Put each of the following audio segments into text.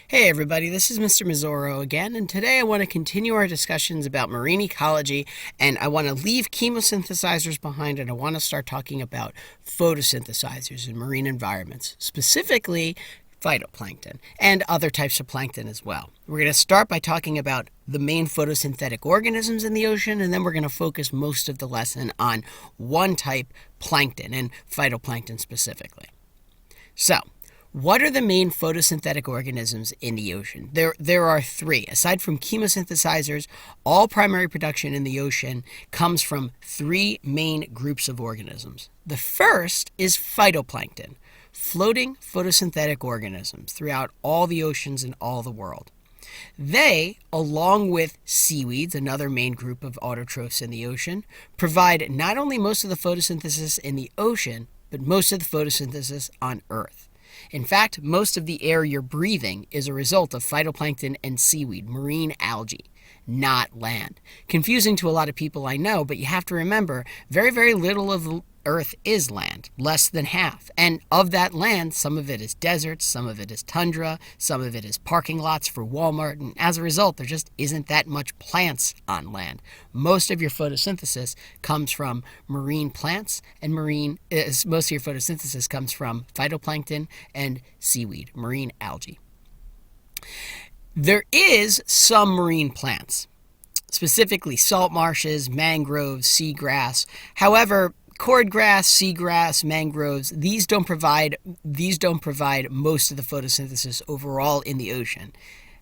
Hey everybody, this is Mr. Mazzoro again, and today I want to continue our discussions about marine ecology, and I want to leave chemosynthesizers behind, and I want to start talking about photosynthesizers in marine environments, specifically phytoplankton and other types of plankton as well. We're going to start by talking about the main photosynthetic organisms in the ocean, and then we're going to focus most of the lesson on one type, plankton, and phytoplankton specifically. So, what are the main photosynthetic organisms in the ocean? There are three. Aside from chemosynthesizers, all primary production in the ocean comes from three main groups of organisms. The first is phytoplankton, floating photosynthetic organisms throughout all the oceans in all the world. They, along with seaweeds, another main group of autotrophs in the ocean, provide not only most of the photosynthesis in the ocean, but most of the photosynthesis on Earth. In fact, most of the air you're breathing is a result of phytoplankton and seaweed, marine algae, not land. Confusing to a lot of people, I know, but you have to remember, very, very little of Earth is land, less than half. And of that land, some of it is deserts, some of it is tundra, some of it is parking lots for Walmart, and as a result, there just isn't that much plants on land. Most of your photosynthesis comes from marine plants, and most of your photosynthesis comes from phytoplankton and seaweed, marine algae. There is some marine plants, specifically salt marshes, mangroves, seagrass. However, cordgrass, seagrass, mangroves, these don't provide most of the photosynthesis overall in the ocean.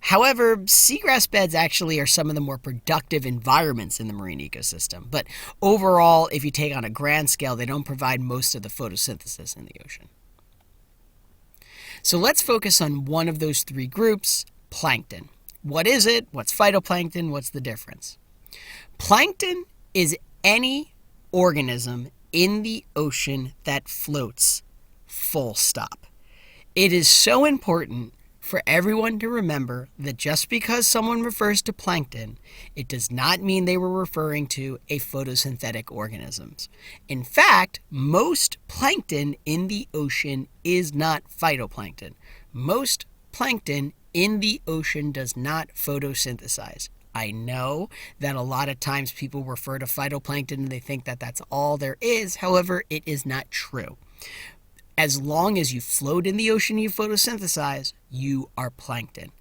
However, seagrass beds actually are some of the more productive environments in the marine ecosystem. But overall, if you take on a grand scale, they don't provide most of the photosynthesis in the ocean. So let's focus on one of those three groups, plankton. What is it? What's phytoplankton? What's the difference? Plankton is any organism in the ocean that floats, full stop. It is so important for everyone to remember that just because someone refers to plankton, it does not mean they were referring to a photosynthetic organisms. In fact, most plankton in the ocean is not phytoplankton. Most plankton in the ocean does not photosynthesize. I know that a lot of times people refer to phytoplankton and they think that that's all there is. However, it is not true. As long as you float in the ocean and you photosynthesize, you are plankton.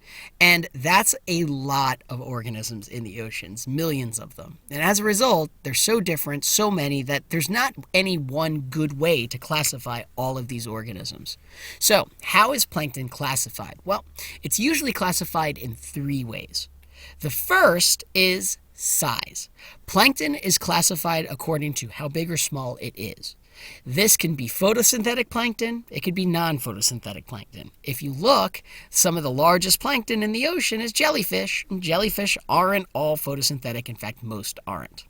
And that's a lot of organisms in the oceans, millions of them. And as a result, they're so different, so many, that there's not any one good way to classify all of these organisms. So, how is plankton classified? Well, it's usually classified in three ways. The first is size. Plankton is classified according to how big or small it is. This can be photosynthetic plankton, it could be non-photosynthetic plankton. If you look, some of the largest plankton in the ocean is jellyfish, and jellyfish aren't all photosynthetic, in fact most aren't.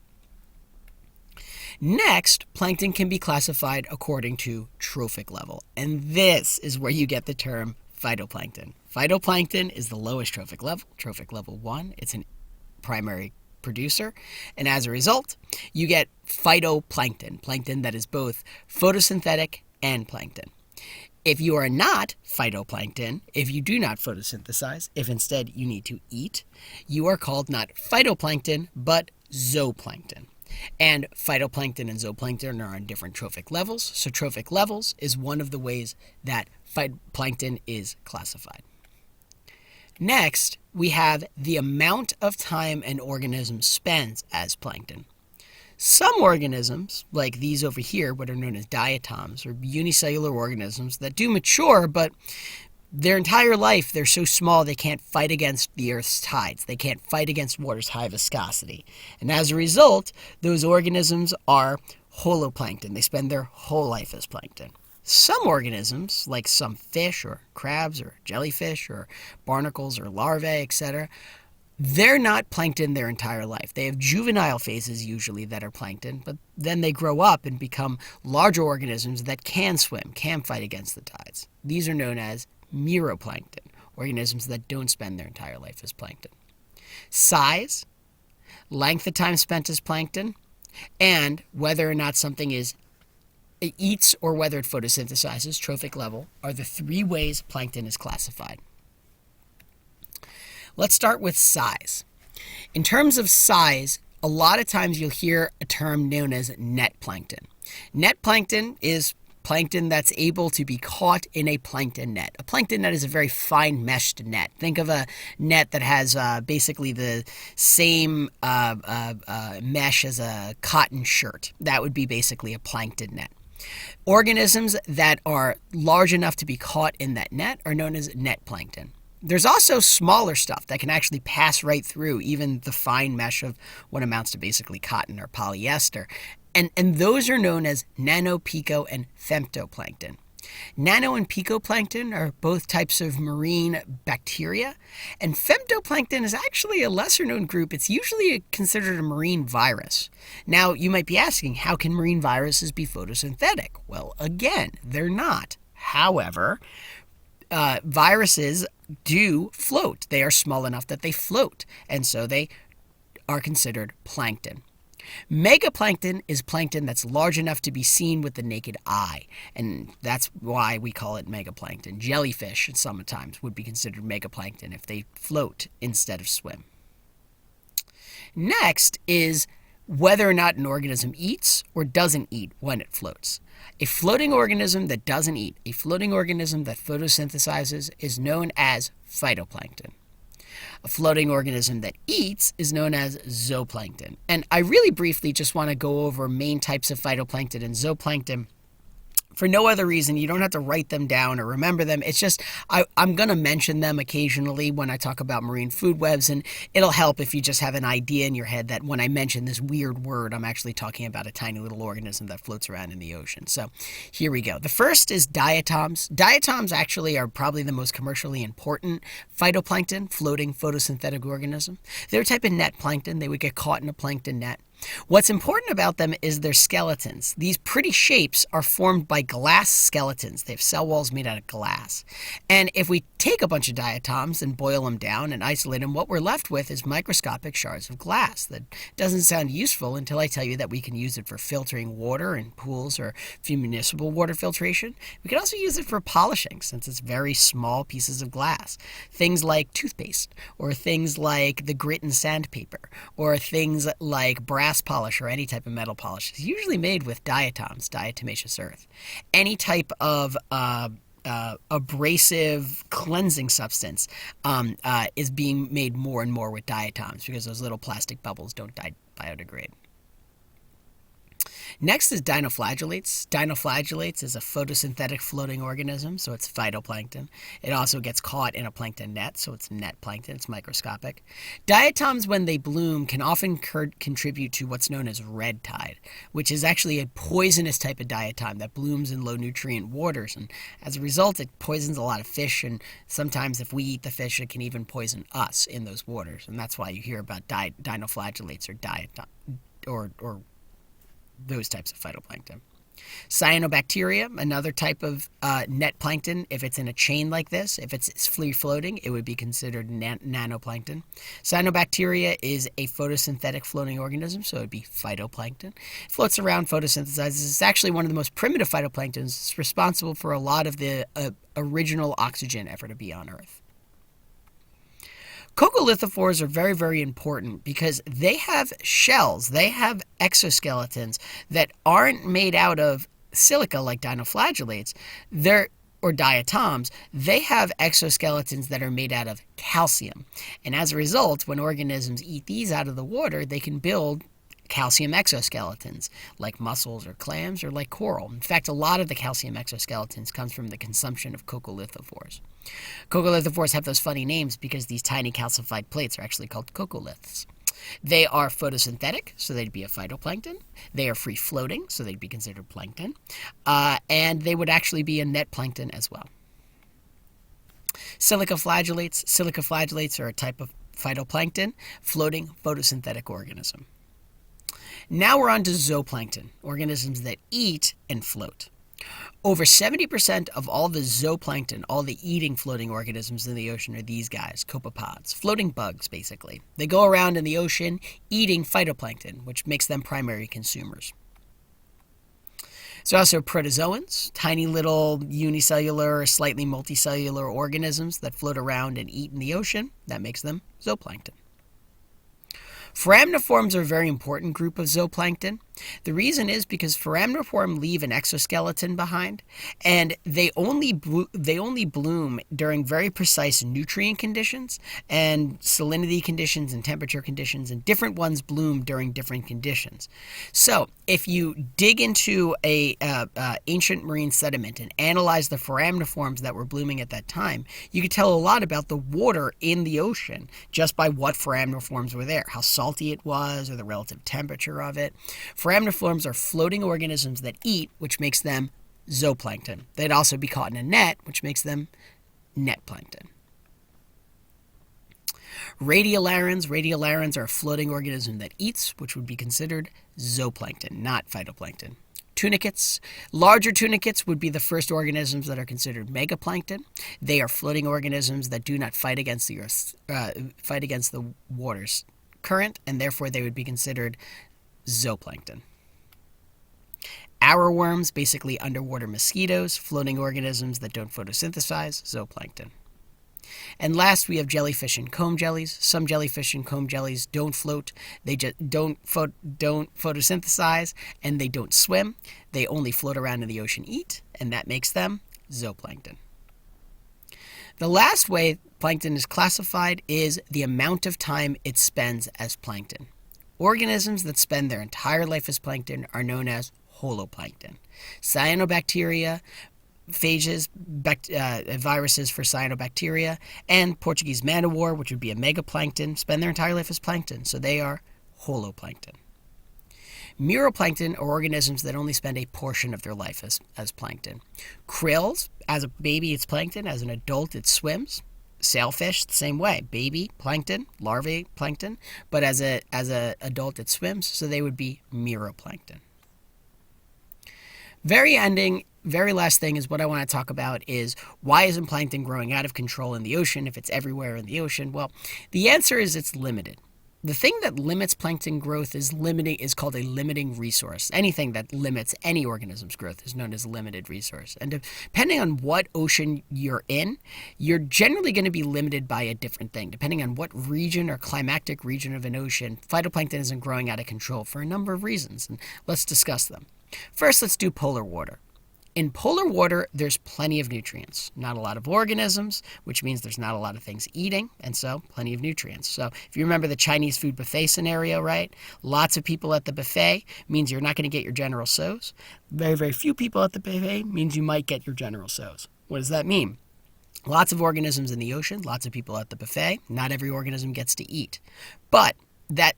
Next, plankton can be classified according to trophic level, and this is where you get the term phytoplankton. Phytoplankton is the lowest trophic level 1. It's a primary producer, and as a result, you get phytoplankton, plankton that is both photosynthetic and plankton. If you are not phytoplankton, if you do not photosynthesize, if instead you need to eat, you are called not phytoplankton, but zooplankton. And phytoplankton and zooplankton are on different trophic levels, so trophic levels is one of the ways that phytoplankton is classified. Next, we have the amount of time an organism spends as plankton. Some organisms, like these over here, what are known as diatoms, or unicellular organisms that do mature, but their entire life they're so small they can't fight against the Earth's tides. They can't fight against water's high viscosity. And as a result, those organisms are holoplankton. They spend their whole life as plankton. Some organisms, like some fish or crabs or jellyfish or barnacles or larvae, etc., they're not plankton their entire life. They have juvenile phases usually that are plankton, but then they grow up and become larger organisms that can swim, can fight against the tides. These are known as meroplankton, organisms that don't spend their entire life as plankton. Size, length of time spent as plankton, and whether or not something it eats or whether it photosynthesizes, trophic level, are the three ways plankton is classified. Let's start with size. In terms of size, a lot of times you'll hear a term known as net plankton. Net plankton is plankton that's able to be caught in a plankton net. A plankton net is a very fine meshed net. Think of a net that has basically the same mesh as a cotton shirt. That would be basically a plankton net. Organisms that are large enough to be caught in that net are known as net plankton. There's also smaller stuff that can actually pass right through even the fine mesh of what amounts to basically cotton or polyester. And those are known as nano, pico, and femtoplankton. Nano and picoplankton are both types of marine bacteria, and femtoplankton is actually a lesser known group. It's usually considered a marine virus. Now, you might be asking, how can marine viruses be photosynthetic? Well, again, they're not. However, viruses do float. They are small enough that they float, and so they are considered plankton. Megaplankton is plankton that's large enough to be seen with the naked eye, and that's why we call it megaplankton. Jellyfish, sometimes, would be considered megaplankton if they float instead of swim. Next is whether or not an organism eats or doesn't eat when it floats. A floating organism that doesn't eat, a floating organism that photosynthesizes, is known as phytoplankton. A floating organism that eats is known as zooplankton. And I really briefly just want to go over main types of phytoplankton and zooplankton. For no other reason. You don't have to write them down or remember them. It's just I'm going to mention them occasionally when I talk about marine food webs, and it'll help if you just have an idea in your head that when I mention this weird word, I'm actually talking about a tiny little organism that floats around in the ocean. So here we go. The first is diatoms. Diatoms actually are probably the most commercially important phytoplankton, floating photosynthetic organism. They're a type of net plankton. They would get caught in a plankton net. What's important about them is their skeletons. These pretty shapes are formed by glass skeletons. They have cell walls made out of glass. And if we take a bunch of diatoms and boil them down and isolate them, what we're left with is microscopic shards of glass. That doesn't sound useful until I tell you that we can use it for filtering water in pools or for municipal water filtration. We can also use it for polishing, since it's very small pieces of glass. Things like toothpaste, or things like the grit and sandpaper, or things like brass polish or any type of metal polish is usually made with diatoms, diatomaceous earth. Any type of abrasive cleansing substance is being made more and more with diatoms because those little plastic bubbles don't biodegrade. Next is dinoflagellates. Dinoflagellates is a photosynthetic floating organism, so it's phytoplankton. It also gets caught in a plankton net, so it's net plankton. It's microscopic. Diatoms, when they bloom, can often contribute to what's known as red tide, which is actually a poisonous type of diatom that blooms in low nutrient waters. And as a result, it poisons a lot of fish, and sometimes if we eat the fish, it can even poison us in those waters. And that's why you hear about dinoflagellates or diatom or those types of phytoplankton. Cyanobacteria, another type of net plankton. If it's in a chain like this, if it's free floating, it would be considered nanoplankton. Cyanobacteria is a photosynthetic floating organism, so it would be phytoplankton. It floats around, photosynthesizes. It's actually one of the most primitive phytoplanktons. It's responsible for a lot of the original oxygen ever to be on Earth. Coccolithophores are very, very important because they have shells, they have exoskeletons that aren't made out of silica like dinoflagellates, or diatoms. They have exoskeletons that are made out of calcium. And as a result, when organisms eat these out of the water, they can build calcium exoskeletons, like mussels or clams or like coral. In fact, a lot of the calcium exoskeletons comes from the consumption of coccolithophores. Coccolithophores have those funny names because these tiny calcified plates are actually called coccoliths. They are photosynthetic, so they'd be a phytoplankton. They are free-floating, so they'd be considered plankton. And they would actually be a net plankton as well. Silicoflagellates. Silicoflagellates are a type of phytoplankton, floating photosynthetic organism. Now we're on to zooplankton, organisms that eat and float. Over 70% of all the zooplankton, all the eating floating organisms in the ocean, are these guys, copepods, floating bugs, basically. They go around in the ocean eating phytoplankton, which makes them primary consumers. There's also protozoans, tiny little unicellular or slightly multicellular organisms that float around and eat in the ocean. That makes them zooplankton. Foraminiforms are a very important group of zooplankton. The reason is because foraminiform leave an exoskeleton behind, and they only bloom during very precise nutrient conditions and salinity conditions and temperature conditions, and different ones bloom during different conditions. So if you dig into a ancient marine sediment and analyze the foraminiforms that were blooming at that time, you could tell a lot about the water in the ocean just by what foraminiforms were there, how salty it was, or the relative temperature of it. Foraminiforms are floating organisms that eat, which makes them zooplankton. They'd also be caught in a net, which makes them net plankton. Radiolarians are a floating organism that eats, which would be considered zooplankton, not phytoplankton. Tunicates. Larger tunicates would be the first organisms that are considered megaplankton. They are floating organisms that do not fight against the water's current, and therefore they would be considered zooplankton. Arrowworms, basically underwater mosquitoes, floating organisms that don't photosynthesize, zooplankton. And last, we have jellyfish and comb jellies. Some jellyfish and comb jellies don't float, they just don't photosynthesize, and they don't swim. They only float around in the ocean, eat, and that makes them zooplankton. The last way plankton is classified is the amount of time it spends as plankton. Organisms that spend their entire life as plankton are known as holoplankton. Cyanobacteria, phages, viruses for cyanobacteria, and Portuguese man-o'-war, which would be a megaplankton, spend their entire life as plankton, so they are holoplankton. Muroplankton are organisms that only spend a portion of their life as plankton. Krills, as a baby, it's plankton. As an adult, it swims. Sailfish, the same way. Baby, plankton. Larvae, plankton. But as a adult, it swims, so they would be muroplankton. Very last thing is what I want to talk about is why isn't plankton growing out of control in the ocean if it's everywhere in the ocean? Well, the answer is it's limited. The thing that limits plankton growth is called a limiting resource. Anything that limits any organism's growth is known as a limited resource. And depending on what ocean you're in, you're generally going to be limited by a different thing. Depending on what region or climatic region of an ocean, phytoplankton isn't growing out of control for a number of reasons. And let's discuss them. First, let's do polar water. In polar water, there's plenty of nutrients. Not a lot of organisms, which means there's not a lot of things eating, and so plenty of nutrients. So if you remember the Chinese food buffet scenario, right? Lots of people at the buffet means you're not going to get your General Tso's. Very, very few people at the buffet means you might get your General Tso's. What does that mean? Lots of organisms in the ocean, lots of people at the buffet. Not every organism gets to eat. But that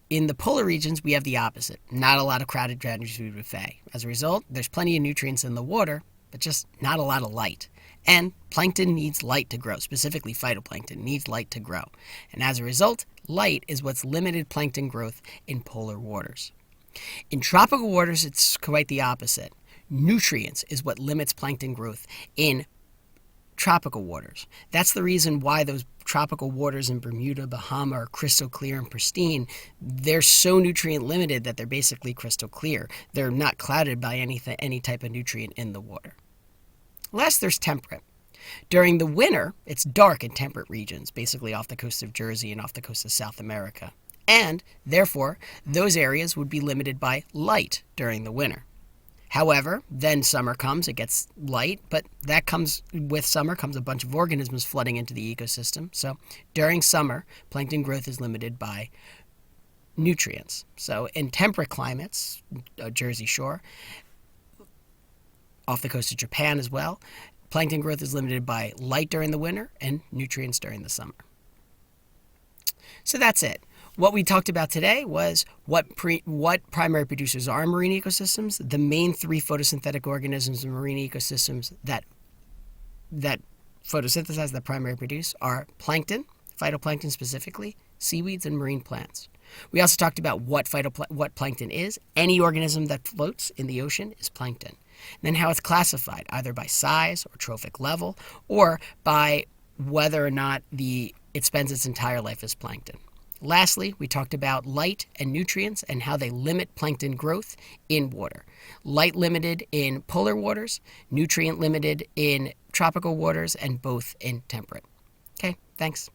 in the polar regions, we have the opposite. Not a lot of crowded Chinese food buffet. As a result, there's plenty of nutrients in the water, but just not a lot of light. And plankton needs light to grow, specifically phytoplankton needs light to grow. And as a result, light is what's limited plankton growth in polar waters. In tropical waters, it's quite the opposite. Nutrients is what limits plankton growth in tropical waters. That's the reason why those tropical waters in Bermuda, Bahama are crystal clear and pristine. They're so nutrient limited that they're basically crystal clear. They're not clouded by any type of nutrient in the water. Last, there's temperate. During the winter, it's dark in temperate regions, basically off the coast of Jersey and off the coast of South America. And, therefore, those areas would be limited by light during the winter. However, then summer comes, it gets light, but with summer comes a bunch of organisms flooding into the ecosystem. So during summer, plankton growth is limited by nutrients. So in temperate climates, Jersey Shore, off the coast of Japan as well, plankton growth is limited by light during the winter and nutrients during the summer. So that's it. What we talked about today was what primary producers are in marine ecosystems. The main three photosynthetic organisms in marine ecosystems that photosynthesize, that primary produce, are plankton, phytoplankton specifically, seaweeds, and marine plants. We also talked about what plankton is. Any organism that floats in the ocean is plankton. And then how it's classified, either by size or trophic level, or by whether or not it spends its entire life as plankton. Lastly, we talked about light and nutrients and how they limit plankton growth in water. Light limited in polar waters, nutrient limited in tropical waters, and both in temperate. Okay, thanks.